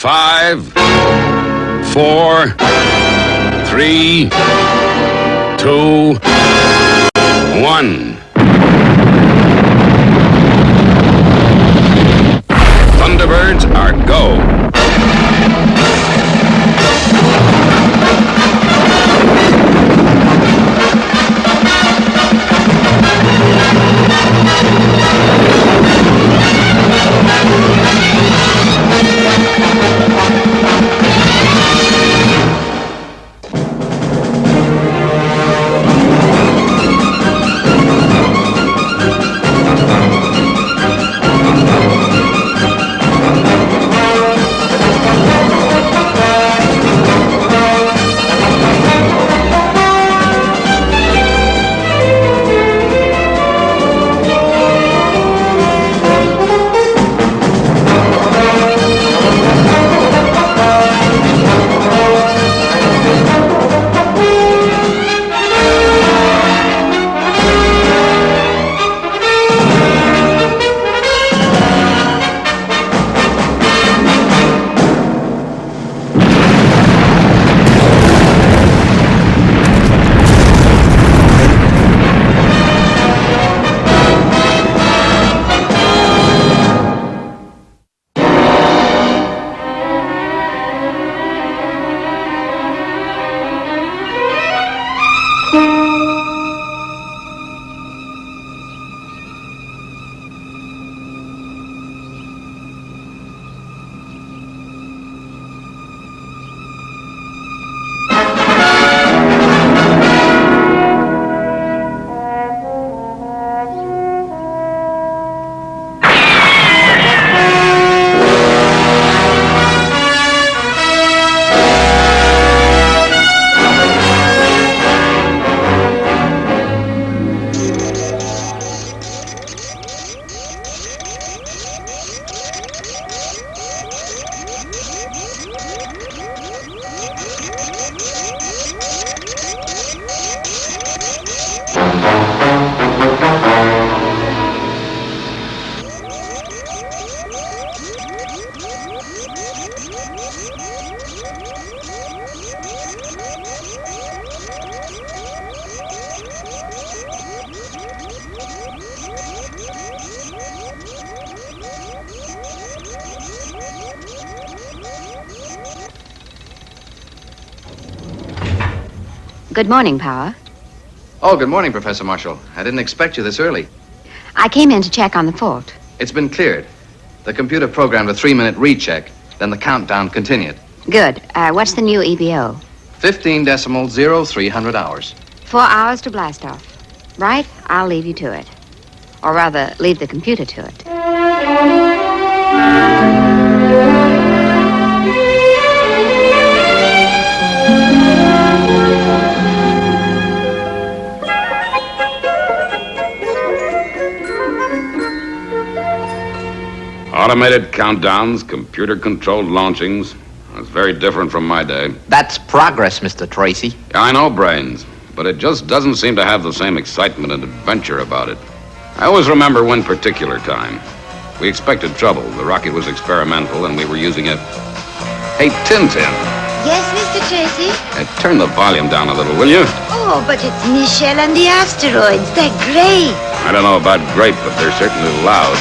5, 4, 3, 2, 1. Thunderbirds are go. Good morning, Power. Oh, good morning, Professor Marshall. I didn't expect you this early. I came in to check on the fault. It's been cleared. The computer programmed a 3-minute recheck, then the countdown continued. Good. What's the new EBO? 15.03 hours. 4 hours to blast off. Right? I'll leave you to it. Or rather, leave the computer to it. Automated countdowns, computer-controlled launchings. That's very different from my day. That's progress, Mr. Tracy. I know, Brains, but it just doesn't seem to have the same excitement and adventure about it. I always remember one particular time. We expected trouble. The rocket was experimental, and we were using it. Hey, Tintin. Yes, Mr. Tracy? Turn the volume down a little, will you? Oh, but it's Michelle and the asteroids. They're great. I don't know about great, but they're certainly loud.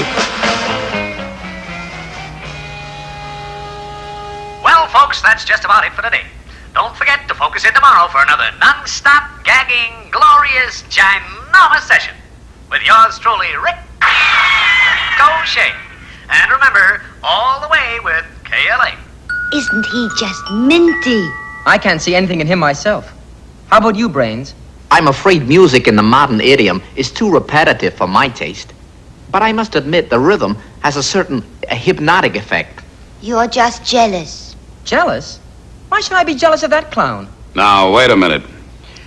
Well, folks, that's just about it for today. Don't forget to focus in tomorrow for another non-stop, gagging, glorious, ginormous session with yours truly, Ricochet. And remember, all the way with KLA. Isn't he just minty? I can't see anything in him myself. How about you, Brains? I'm afraid music in the modern idiom is too repetitive for my taste. But I must admit the rhythm has a certain hypnotic effect. You're just jealous. Jealous? Why should I be jealous of that clown? Now, wait a minute.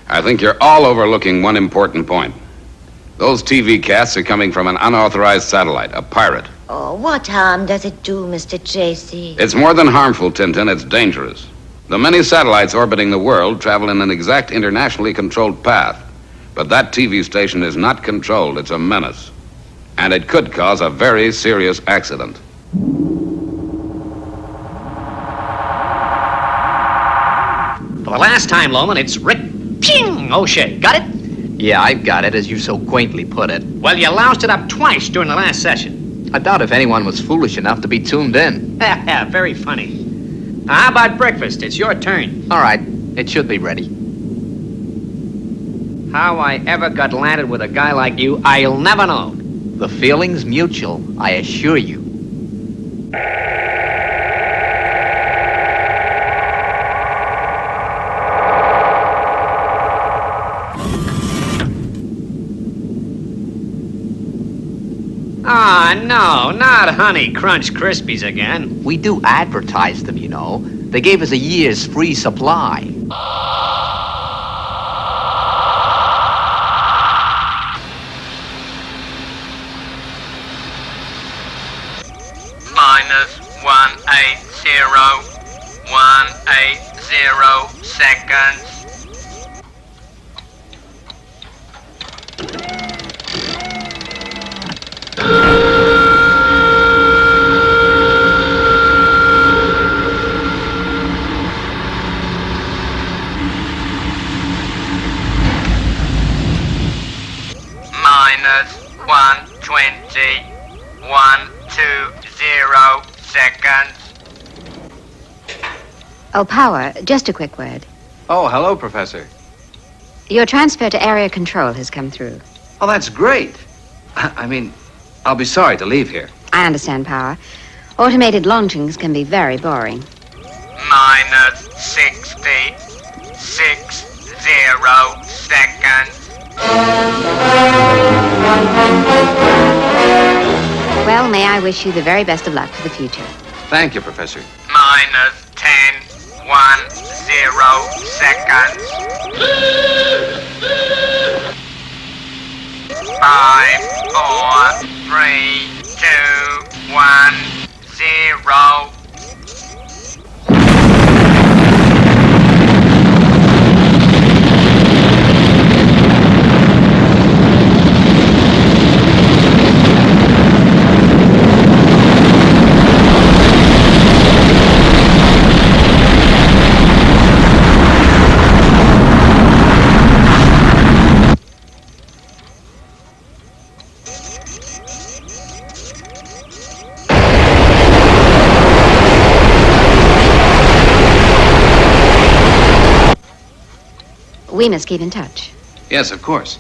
I think you're all overlooking one important point. Those TV casts are coming from an unauthorized satellite, a pirate. Oh, what harm does it do, Mr. Tracy? It's more than harmful, Tintin. It's dangerous. The many satellites orbiting the world travel in an exact internationally controlled path. But that TV station is not controlled. It's a menace. And it could cause a very serious accident. the last time, Loman, it's Rick Ping O'Shea. Got it? Yeah, I've got it, as you so quaintly put it. Well, you loused it up twice during the last session. I doubt if anyone was foolish enough to be tuned in. Very funny. How about breakfast? It's your turn. All right, it should be ready. How I ever got landed with a guy like you, I'll never know. The feeling's mutual, I assure you. Ah, no, not Honey Crunch Krispies again. We do advertise them, you know. They gave us a year's free supply. -180 seconds. -120, 120 seconds. Oh, Power, just a quick word. Oh, hello, Professor. Your transfer to area control has come through. Oh, that's great. I mean, I'll be sorry to leave here. I understand, Power. Automated launchings can be very boring. -60 seconds. Well, may I wish you the very best of luck for the future. Thank you, Professor. -10, 10 seconds. 5, 4, 3, 2, 1, 0. We must keep in touch. Yes, of course.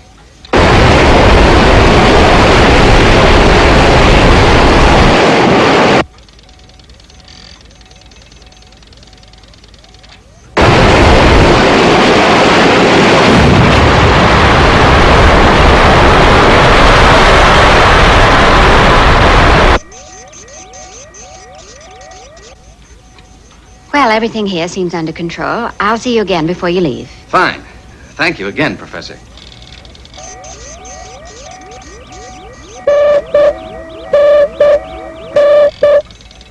Well, everything here seems under control. I'll see you again before you leave. Fine. Thank you again, Professor.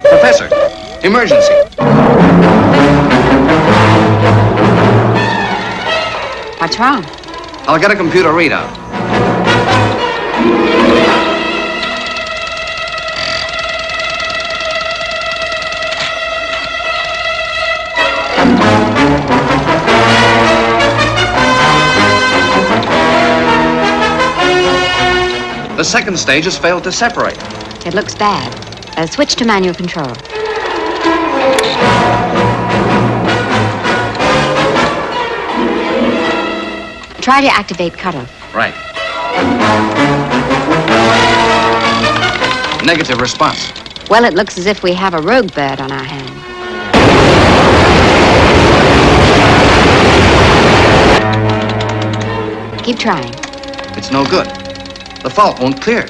Professor, emergency. What's wrong? I'll get a computer readout. The second stage has failed to separate. It looks bad. Switch to manual control. Try to activate cutoff. Right. Negative response. Well, it looks as if we have a rogue bird on our hand. Keep trying. It's no good. The fault won't clear.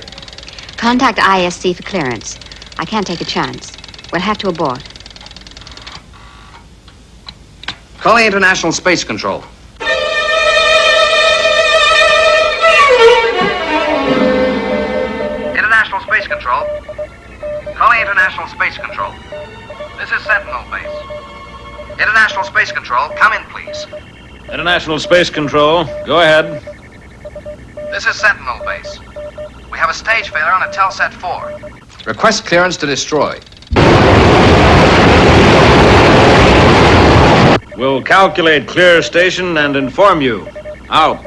Contact ISC for clearance. I can't take a chance. We'll have to abort. Calling International Space Control. International Space Control. Calling International Space Control. This is Sentinel Base. International Space Control, come in, please. International Space Control, go ahead. This is Sentinel Base. We have a stage failure on a Telsat 4. Request clearance to destroy. We'll calculate clear station and inform you. Out.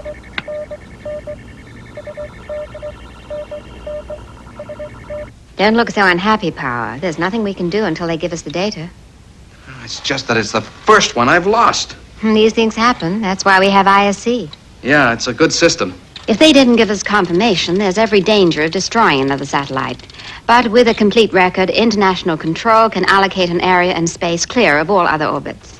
Don't look so unhappy, Power. There's nothing we can do until they give us the data. It's just that it's the first one I've lost. These things happen. That's why we have ISC. Yeah, it's a good system. If they didn't give us confirmation, there's every danger of destroying another satellite. But with a complete record, international control can allocate an area and space clear of all other orbits.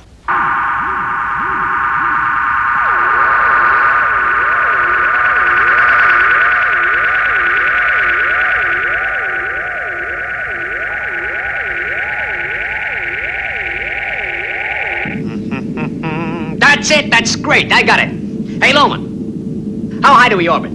That's it. That's great. I got it. Hey, Loman, how high do we orbit?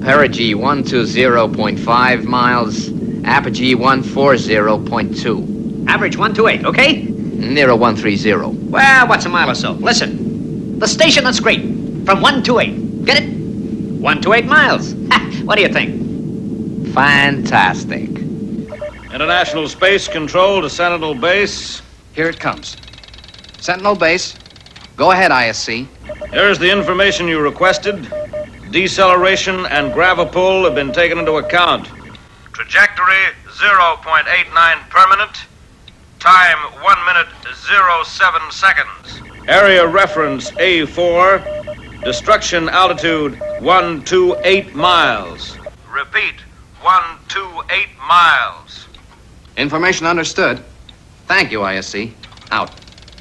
Perigee 120.5 miles, apogee 140.2. Average 128, okay? Near 130. Well, what's a mile or so? Listen, the station, that's great. From 128. Get it? 128 miles. What do you think? Fantastic. International Space Control to Sentinel Base. Here it comes. Sentinel Base. Go ahead, ISC. Here's the information you requested. Deceleration and gravipull have been taken into account. Trajectory 0.89 permanent. Time 1 minute 07 seconds. Area reference A4. Destruction altitude 128 miles. Repeat, 128 miles. Information understood. Thank you, ISC. Out.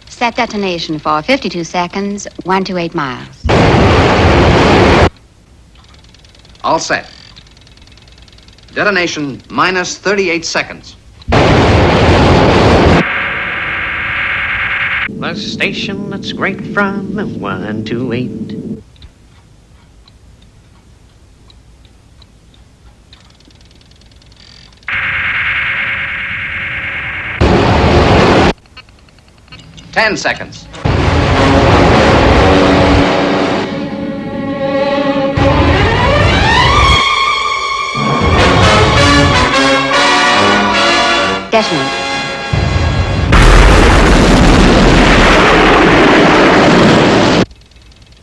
Set detonation for 52 seconds, 128 miles. All set. Detonation minus 38 seconds. The station that's great from 128. Ten seconds. Detonate.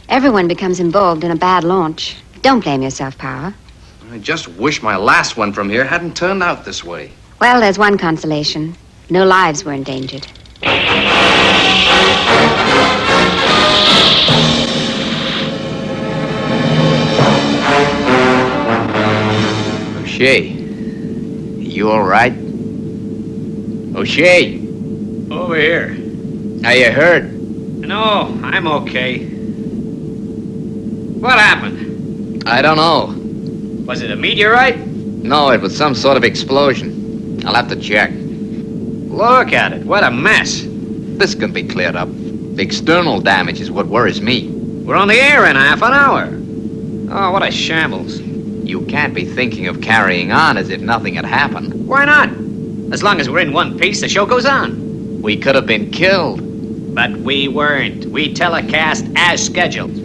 Everyone becomes involved in a bad launch. Don't blame yourself, Power. I just wish my last one from here hadn't turned out this way. Well, there's one consolation. No lives were endangered. O'Shea, you all right? O'Shea! Over here. Are you hurt? No, I'm okay. What happened? I don't know. Was it a meteorite? No, it was some sort of explosion. I'll have to check. Look at it. What a mess. This can be cleared up. The external damage is what worries me. We're on the air in half an hour. Oh, what a shambles. You can't be thinking of carrying on as if nothing had happened. Why not? As long as we're in one piece, the show goes on. We could have been killed. But we weren't. We telecast as scheduled.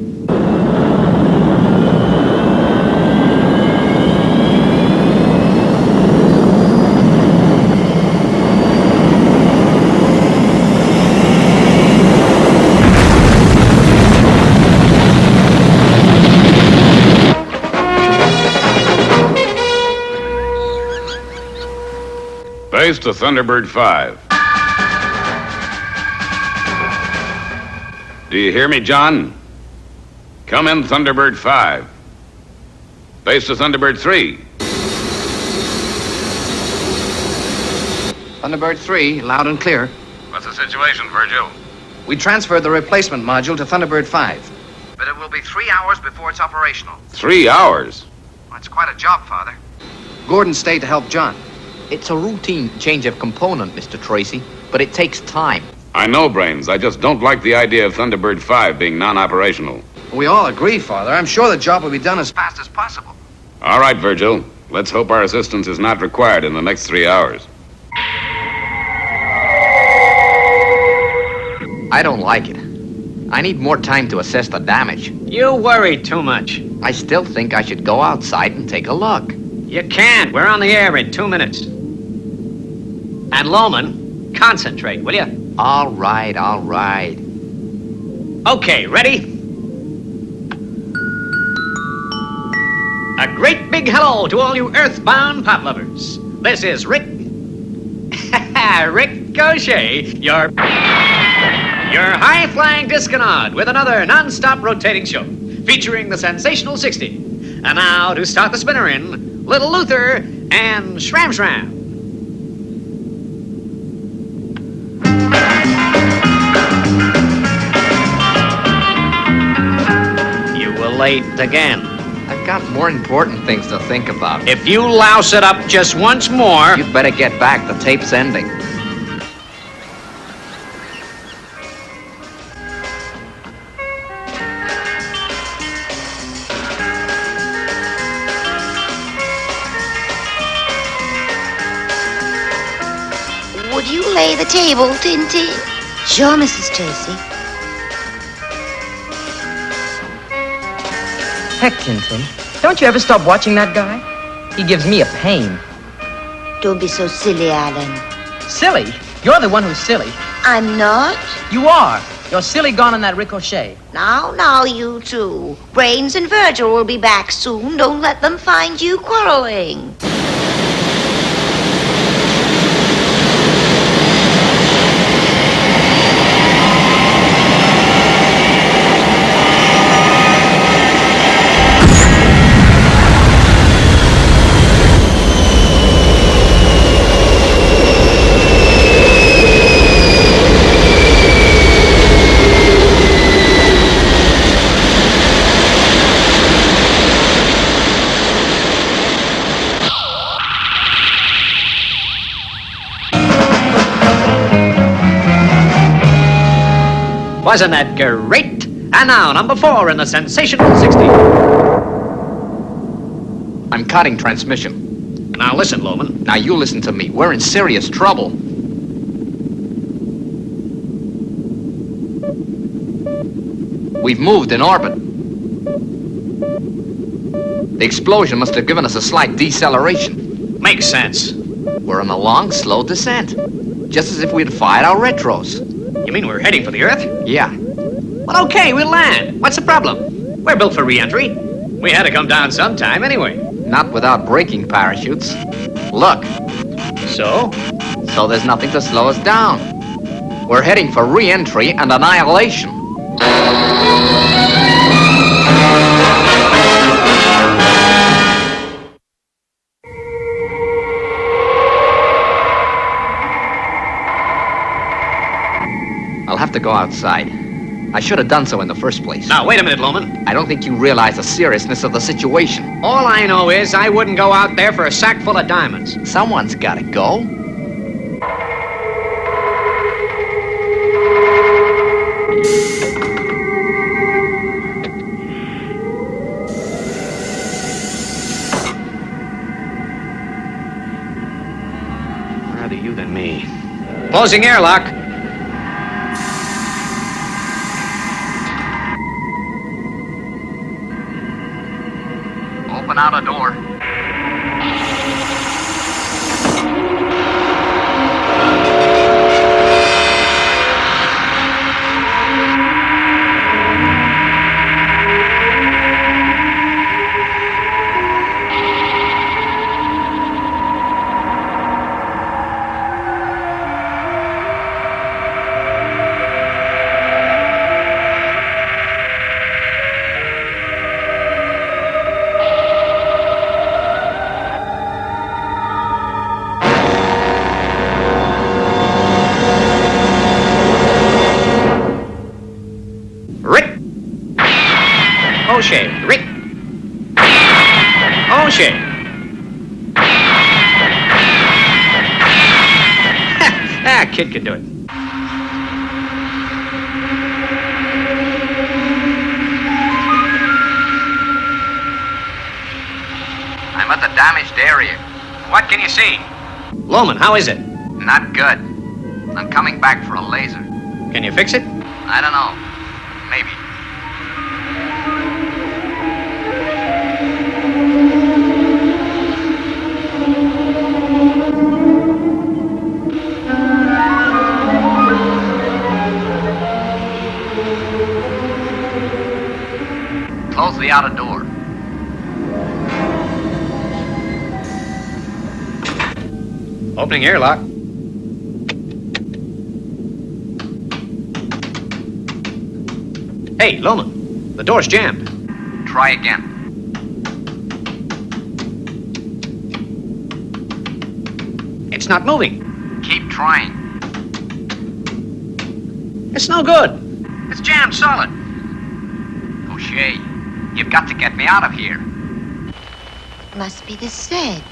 Base to Thunderbird 5. Do you hear me, John? Come in, Thunderbird 5. Base to Thunderbird 3. Thunderbird 3, loud and clear. What's the situation, Virgil? We transferred the replacement module to Thunderbird 5. But it will be 3 hours before it's operational. 3 hours? Well, it's quite a job, Father. Gordon stayed to help John. It's a routine change of component, Mr. Tracy, but it takes time. I know, Brains. I just don't like the idea of Thunderbird 5 being non-operational. We all agree, Father. I'm sure the job will be done as fast as possible. All right, Virgil. Let's hope our assistance is not required in the next 3 hours. I don't like it. I need more time to assess the damage. You worry too much. I still think I should go outside and take a look. You can't. We're on the air in 2 minutes. And Loman, concentrate, will you? All right, all right. Okay, ready? A great big hello to all you earthbound pop lovers. This is Ricochet, your high-flying disconaut with another non-stop rotating show featuring the sensational 60. And now to start the spinner in, Little Luther and Shram Shram. You were late again. I've got more important things to think about. If you louse it up just once more... You'd better get back. The tape's ending. Would you lay the table, Tintin? Sure, Mrs. Tracy. Heck, Tintin. Don't you ever stop watching that guy? He gives me a pain. Don't be so silly, Alan. Silly? You're the one who's silly. I'm not. You are. You're silly gone on that Ricochet. Now, you two. Brains and Virgil will be back soon. Don't let them find you quarreling. Wasn't that great? And now, number 4 in the sensational 60. I'm cutting transmission. Now listen, Loman. Now you listen to me. We're in serious trouble. We've moved in orbit. The explosion must have given us a slight deceleration. Makes sense. We're on a long, slow descent. Just as if we'd fired our retros. You mean we're heading for the Earth? Yeah. Well, okay, we'll land. What's the problem? We're built for re-entry. We had to come down sometime anyway. Not without braking parachutes. Look. So? So there's nothing to slow us down. We're heading for re-entry and annihilation. I'll have to go outside. I should have done so in the first place. Now, wait a minute, Loman. I don't think you realize the seriousness of the situation. All I know is I wouldn't go out there for a sack full of diamonds. Someone's gotta go. Rather you than me. Closing airlock. Open out a door. Rick. O'Shea. Ah, kid can do it. I'm at the damaged area. What can you see? Loman, how is it? Not good. I'm coming back for a laser. Can you fix it? I don't know. Maybe. close the outer door. Opening airlock. Hey, Loman, the door's jammed. Try again. It's not moving. Keep trying. It's no good. It's jammed solid. O'Shea, you've got to get me out of here. Must be the sled.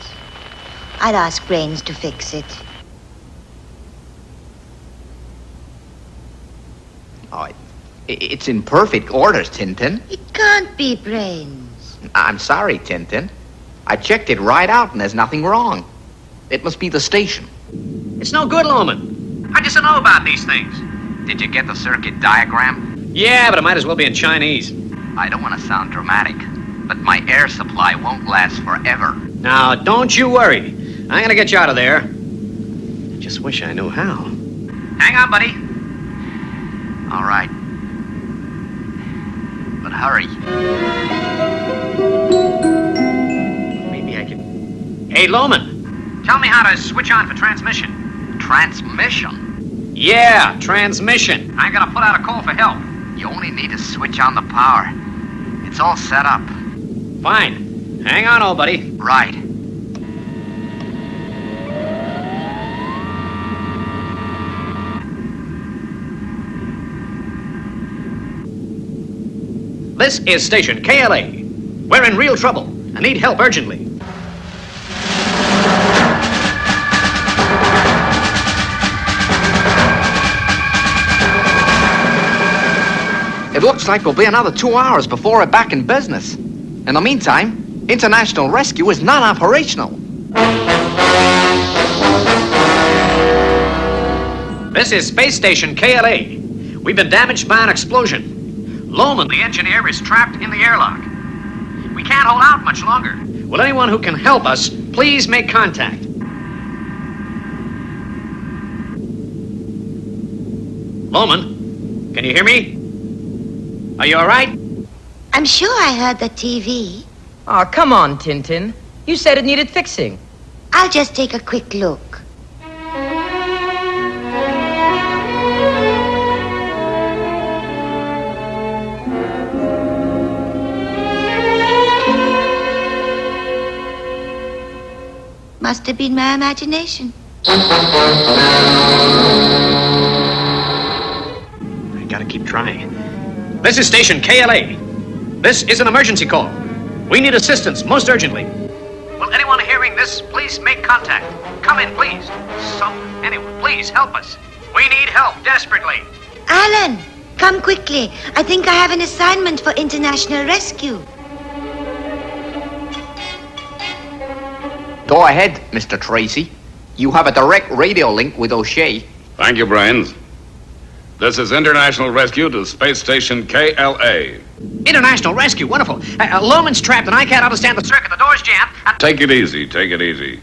I'll ask Brains to fix it. Oh, it's in perfect order, Tintin. It can't be Brains. I'm sorry, Tintin. I checked it right out and there's nothing wrong. It must be the station. It's no good, Loman. I just don't know about these things. Did you get the circuit diagram? Yeah, but it might as well be in Chinese. I don't want to sound dramatic, but my air supply won't last forever. Now, don't you worry. I'm gonna get you out of there. I just wish I knew how. Hang on, buddy. All right. But hurry. Maybe I can... Hey, Loman. Tell me how to switch on for transmission. Transmission? Yeah, transmission. I'm gonna put out a call for help. You only need to switch on the power. It's all set up. Fine. Hang on, old buddy. Right. This is station KLA. We're in real trouble. I need help urgently. It looks like we'll be another 2 hours before we're back in business. In the meantime, international rescue is non-operational. This is space station KLA. We've been damaged by an explosion. Loman, The engineer is trapped in the airlock. We can't hold out much longer. will anyone who can help us please make contact? Loman, can you hear me? Are you all right? I'm sure I heard the TV. Oh, come on, Tintin. You said it needed fixing. I'll just take a quick look. Must have been my imagination. I gotta keep trying. This is station KLA. This is an emergency call. We need assistance most urgently. Will anyone hearing this please make contact? Come in, please. Anyone, please help us. We need help desperately. Alan, come quickly. I think I have an assignment for international rescue. Go ahead, Mr. Tracy. You have a direct radio link with O'Shea. Thank you, Brains. This is International Rescue to Space Station KLA. International rescue, wonderful. Loman's trapped and I can't understand the circuit. The door's jammed. Take it easy, take it easy.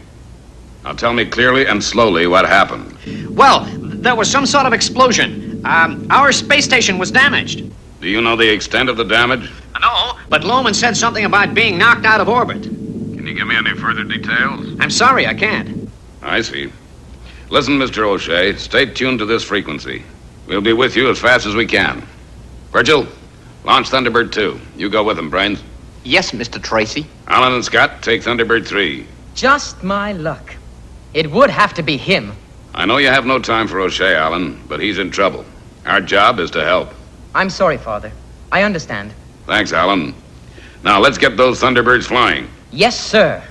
Now tell me clearly and slowly what happened. Well, there was some sort of explosion. Our space station was damaged. Do you know the extent of the damage? No, but Loman said something about being knocked out of orbit. Can you give me any further details? I'm sorry, I can't. I see. Listen, Mr. O'Shea, stay tuned to this frequency. We'll be with you as fast as we can. Virgil, launch Thunderbird 2. You go with them, Brains. Yes, Mr. Tracy. Alan and Scott, take Thunderbird 3. Just my luck. It would have to be him. I know you have no time for O'Shea, Alan, but he's in trouble. Our job is to help. I'm sorry, Father. I understand. Thanks, Alan. Now, let's get those Thunderbirds flying. Yes, sir.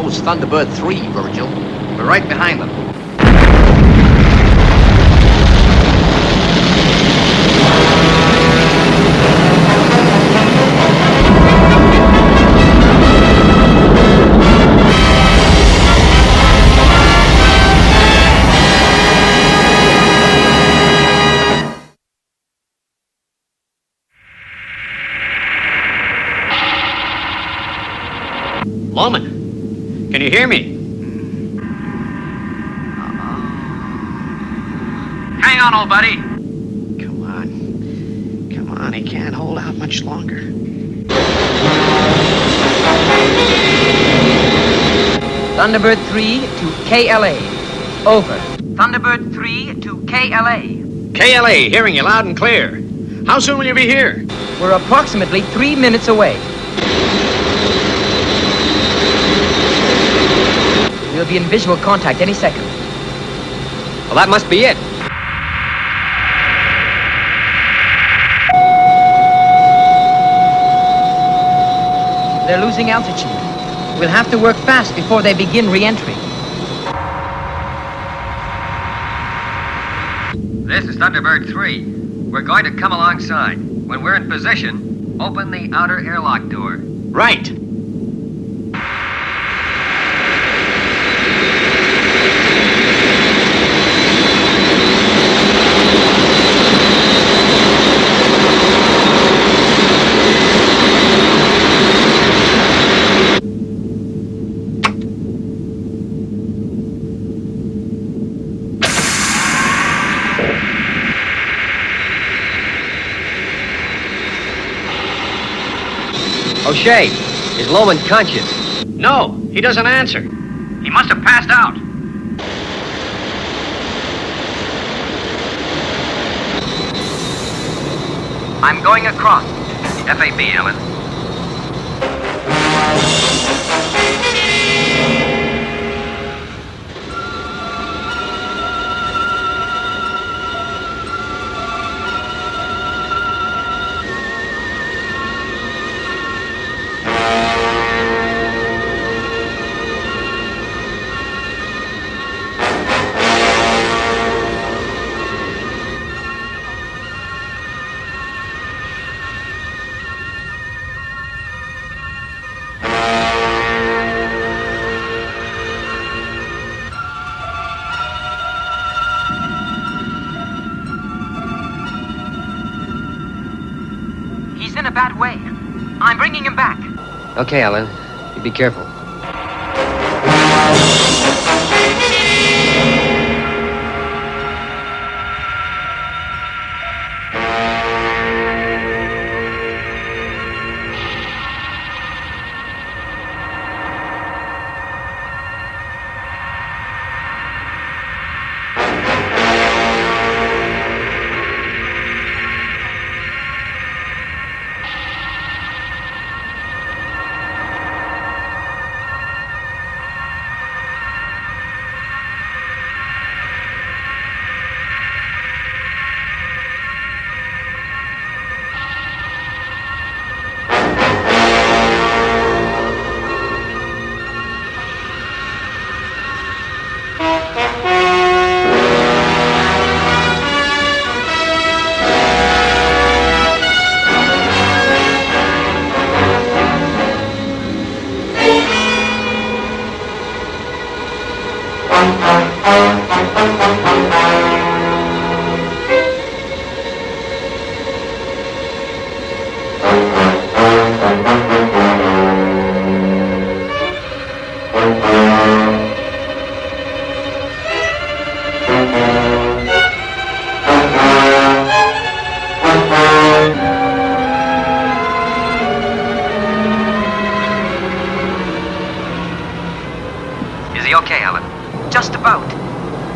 How's Thunderbird 3, Virgil? We're right behind them. Loman, can you hear me? Hang on, old buddy. Come on. Come on, he can't hold out much longer. Thunderbird 3 to KLA. Over. Thunderbird 3 to KLA. KLA, hearing you loud and clear. How soon will you be here? We're approximately 3 minutes away. We'll be in visual contact any second. Well, that must be it. They're losing altitude. We'll have to work fast before they begin re-entry. This is Thunderbird 3. We're going to come alongside. When we're in position, open the outer airlock door. Right. O'Shea, is Loman conscious? No, he doesn't answer. He must have passed out. I'm going across. FAB, Ellen. He's in a bad way. I'm bringing him back. Okay, Ellen. You be careful.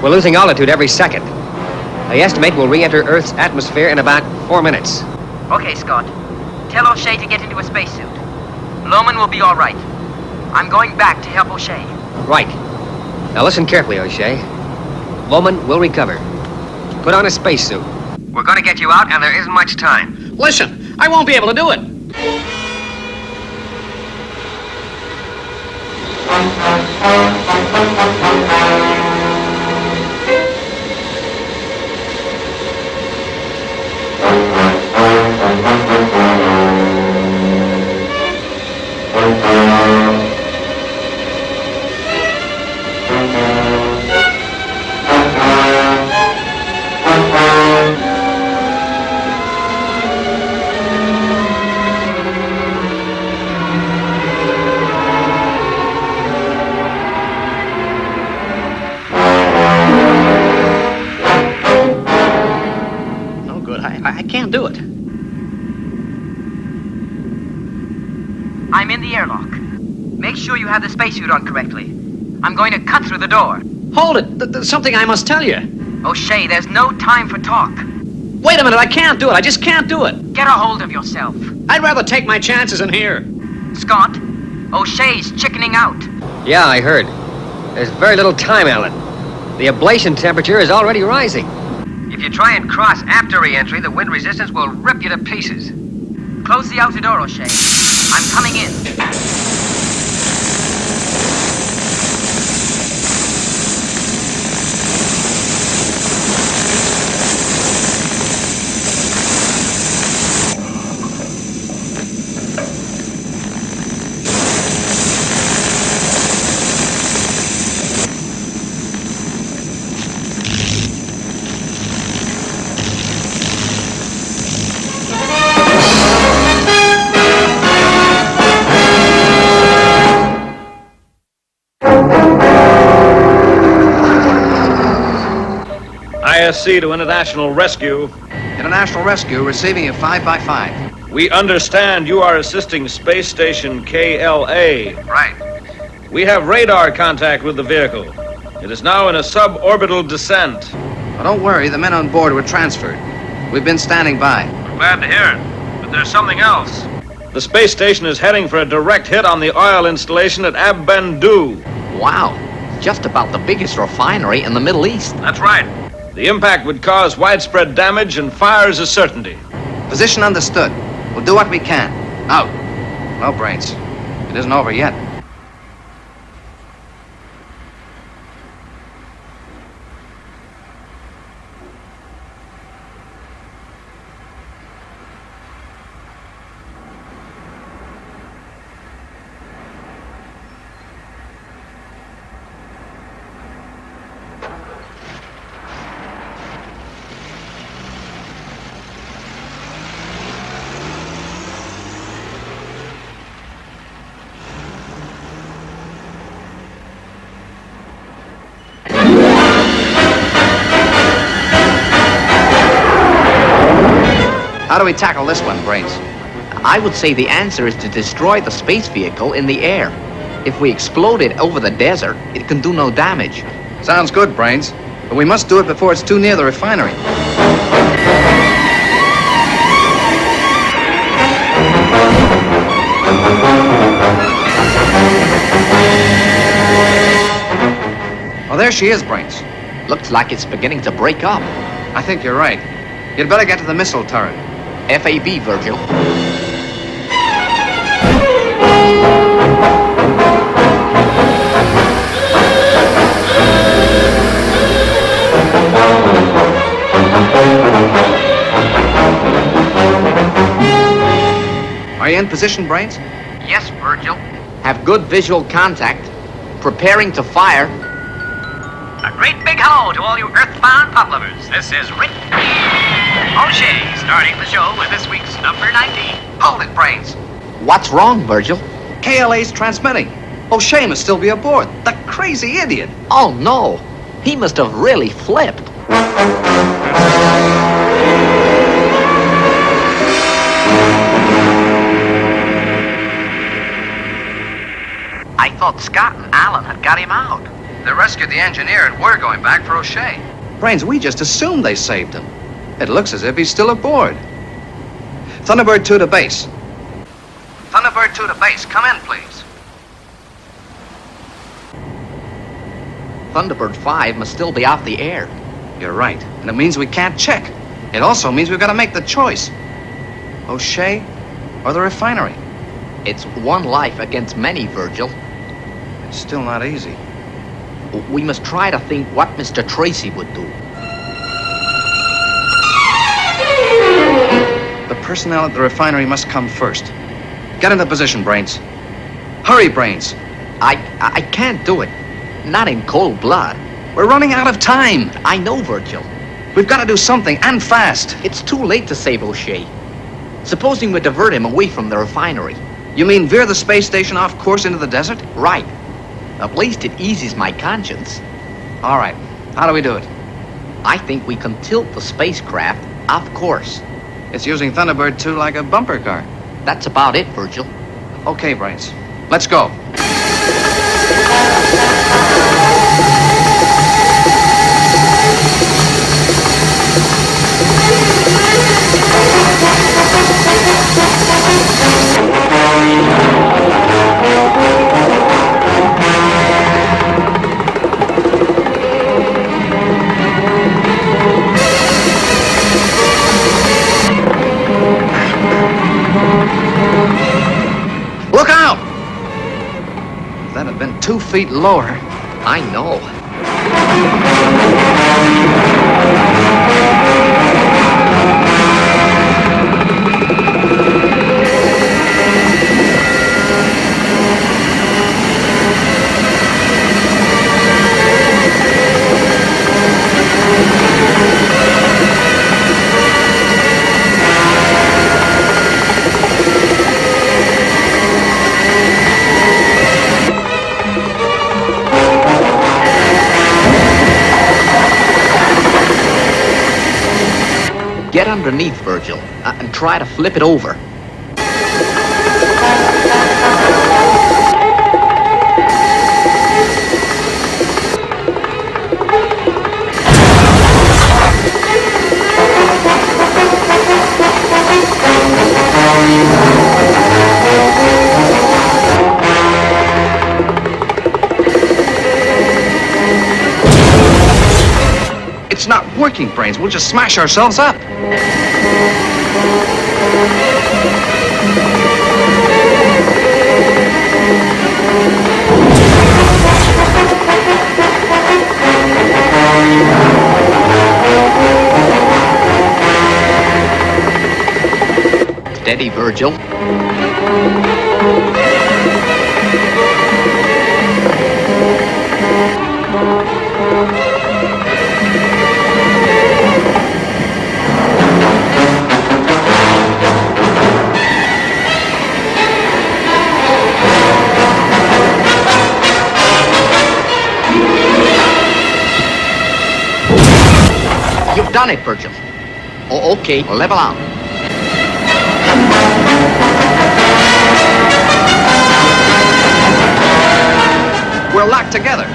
We're losing altitude every second. I estimate we'll re-enter Earth's atmosphere in about 4 minutes. Okay, Scott. Tell O'Shea to get into a spacesuit. Loman will be all right. I'm going back to help O'Shea. Right. Now listen carefully, O'Shea. Loman will recover. Put on a spacesuit. We're going to get you out, and there isn't much time. Listen, I won't be able to do it. I can't do it. I'm in the airlock. Make sure you have the spacesuit on correctly. I'm going to cut through the door. Hold it. There's something I must tell you. O'Shea, there's no time for talk. Wait a minute. I can't do it. I just can't do it. Get a hold of yourself. I'd rather take my chances in here. Scott, O'Shea's chickening out. Yeah, I heard. There's very little time, Alan. The ablation temperature is already rising. If you try and cross after re-entry, the wind resistance will rip you to pieces. Close the outer door, O'Shea. I'm coming in. ISC to International Rescue. International Rescue receiving a 5x5. We understand you are assisting Space Station KLA. Right. We have radar contact with the vehicle. It is now in a suborbital descent. Well, don't worry, the men on board were transferred. We've been standing by. We're glad to hear it, but there's something else. The space station is heading for a direct hit on the oil installation at Ab Bendu. Wow, just about the biggest refinery in the Middle East. That's right. The impact would cause widespread damage and fire is a certainty. Position understood. We'll do what we can. Out. No brains. It isn't over yet. How do we tackle this one, Brains? I would say the answer is to destroy the space vehicle in the air. If we explode it over the desert, it can do no damage. Sounds good, Brains. But we must do it before it's too near the refinery. Oh, there she is, Brains. Looks like it's beginning to break up. I think you're right. You'd better get to the missile turret. FAB, Virgil. Are you in position, Brains? Yes, Virgil. Have good visual contact. Preparing to fire. A great big hello to all you earthbound pop lovers. This is Rick O'Shea, starting the show with this week's number 19. Hold it, Brains. What's wrong, Virgil? KLA's transmitting. O'Shea must still be aboard. The crazy idiot. Oh, no. He must have really flipped. I thought Scott and Alan had got him out. They rescued the engineer and we're going back for O'Shea. Brains, we just assumed they saved him. It looks as if he's still aboard. Thunderbird 2 to base. Thunderbird 2 to base. Come in, please. Thunderbird 5 must still be off the air. You're right. And it means we can't check. It also means we've got to make the choice. O'Shea or the refinery? It's one life against many, Virgil. Still not easy. We must try to think what Mr. Tracy would do. The personnel at the refinery must come first. Get into position, Brains. Hurry, Brains. I can't do it. Not in cold blood. We're running out of time. I know, Virgil. We've got to do something, and fast. It's too late to save O'Shea. Supposing we divert him away from the refinery. You mean veer the space station off course into the desert? Right. At least it eases my conscience. All right. How do we do it? I think we can tilt the spacecraft off course. It's using Thunderbird 2 like a bumper car. That's about it, Virgil. Okay, Brains. Let's go. Look out! If that had been 2 feet lower. I know. Get underneath, Virgil, and try to flip it over. It's not working, Brains. We'll just smash ourselves up. Steady, Virgil. You've done it, Virgil. Oh, okay, level out. We're locked together.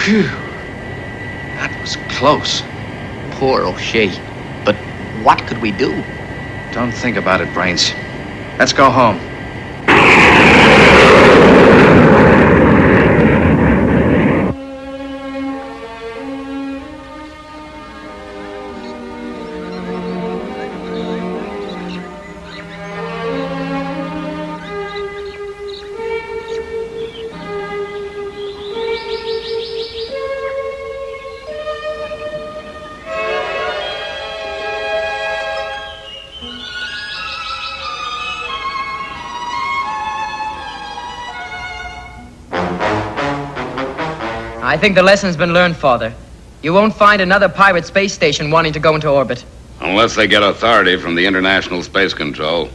Phew. That was close. Poor O'Shea. But what could we do? Don't think about it, Brains. Let's go home. I think the lesson's been learned, Father. You won't find another pirate space station wanting to go into orbit. Unless they get authority from the International Space Control.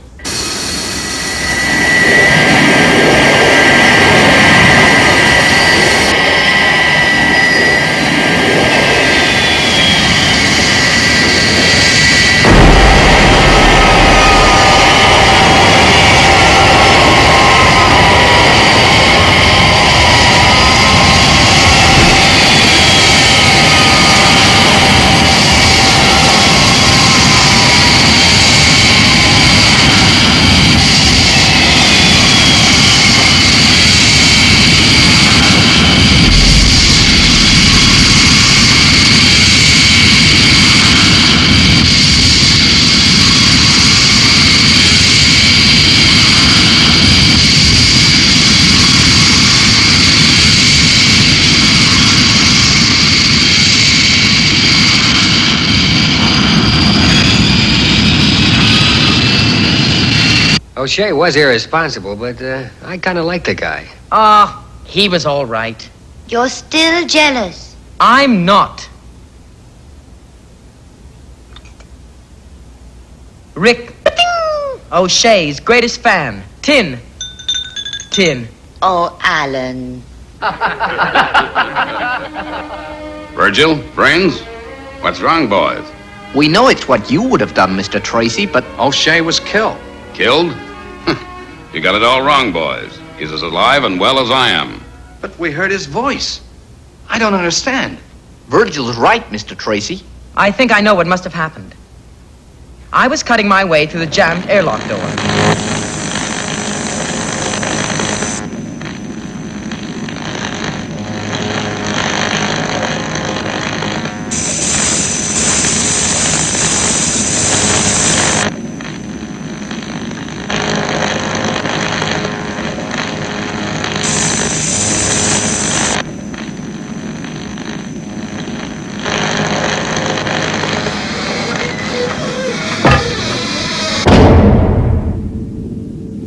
O'Shea was irresponsible, but I kind of like the guy. He was all right. You're still jealous. I'm not. Rick O'Shea's greatest fan. Tin. Oh, Alan. Virgil, Brains? What's wrong, boys? We know it's what you would have done, Mr. Tracy, but O'Shea was killed. Killed? You got it all wrong, boys. He's as alive and well as I am. But we heard his voice. I don't understand. Virgil's right, Mr. Tracy. I think I know what must have happened. I was cutting my way through the jammed airlock door.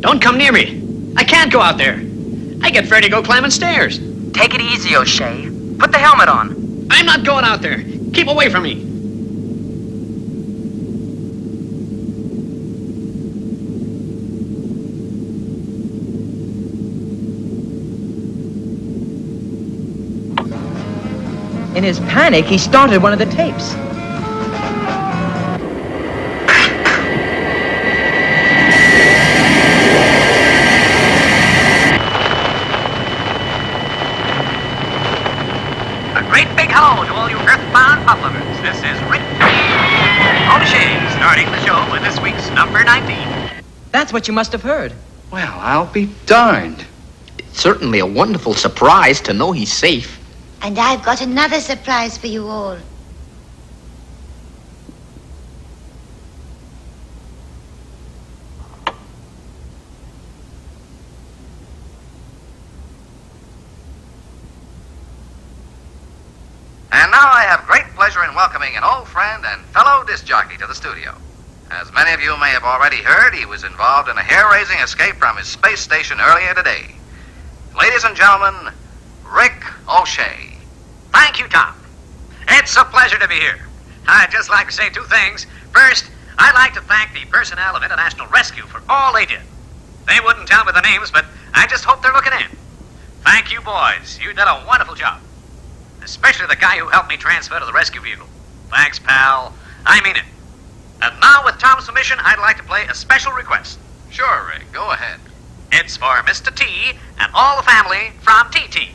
Don't come near me. I can't go out there. I get ready to go climbing stairs. Take it easy, O'Shea. Put the helmet on. I'm not going out there. Keep away from me. In his panic, he started one of the tapes. Hello to all you earthbound publishers. This is Rick O'Shea starting the show with this week's number 19. That's what you must have heard. Well, I'll be darned. It's certainly a wonderful surprise to know he's safe. And I've got another surprise for you all. And now I have great pleasure in welcoming an old friend and fellow disc jockey to the studio. As many of you may have already heard, he was involved in a hair-raising escape from his space station earlier today. Ladies and gentlemen, Rick O'Shea. Thank you, Tom. It's a pleasure to be here. I'd just like to say two things. First, I'd like to thank the personnel of International Rescue for all they did. They wouldn't tell me the names, but I just hope they're looking in. Thank you, boys. You did a wonderful job. Especially the guy who helped me transfer to the rescue vehicle. Thanks, pal. I mean it. And now, with Tom's permission, I'd like to play a special request. Sure, Rick. Go ahead. It's for Mr. T and all the family from TT.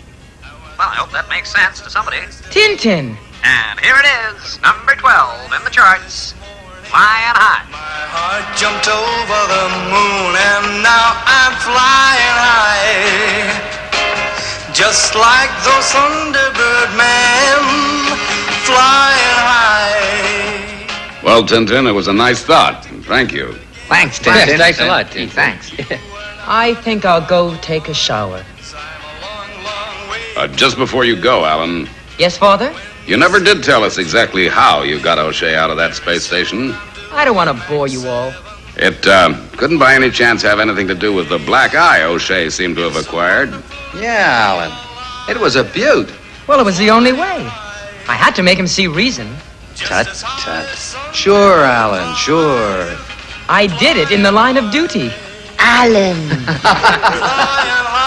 Well, I hope that makes sense to somebody. Tintin. And here it is, number 12 in the charts, Flying High. My heart jumped over the moon and now I'm flying high. Just like those Thunderbird men flying high. Well, Tintin, it was a nice thought. Thank you. Thanks, Tintin. Yes, thanks a lot, Tintin. Thanks. I think I'll go take a shower. Just before you go, Alan, Yes, Father? you never did tell us exactly how you got O'Shea out of that space station. I don't want to bore you all. It couldn't by any chance have anything to do with the black eye O'Shea seemed to have acquired. Yeah, Alan. It was a beaut. Well, it was the only way. I had to make him see reason. Tut, tut. Sure, Alan, sure. I did it in the line of duty. Alan. Flying high.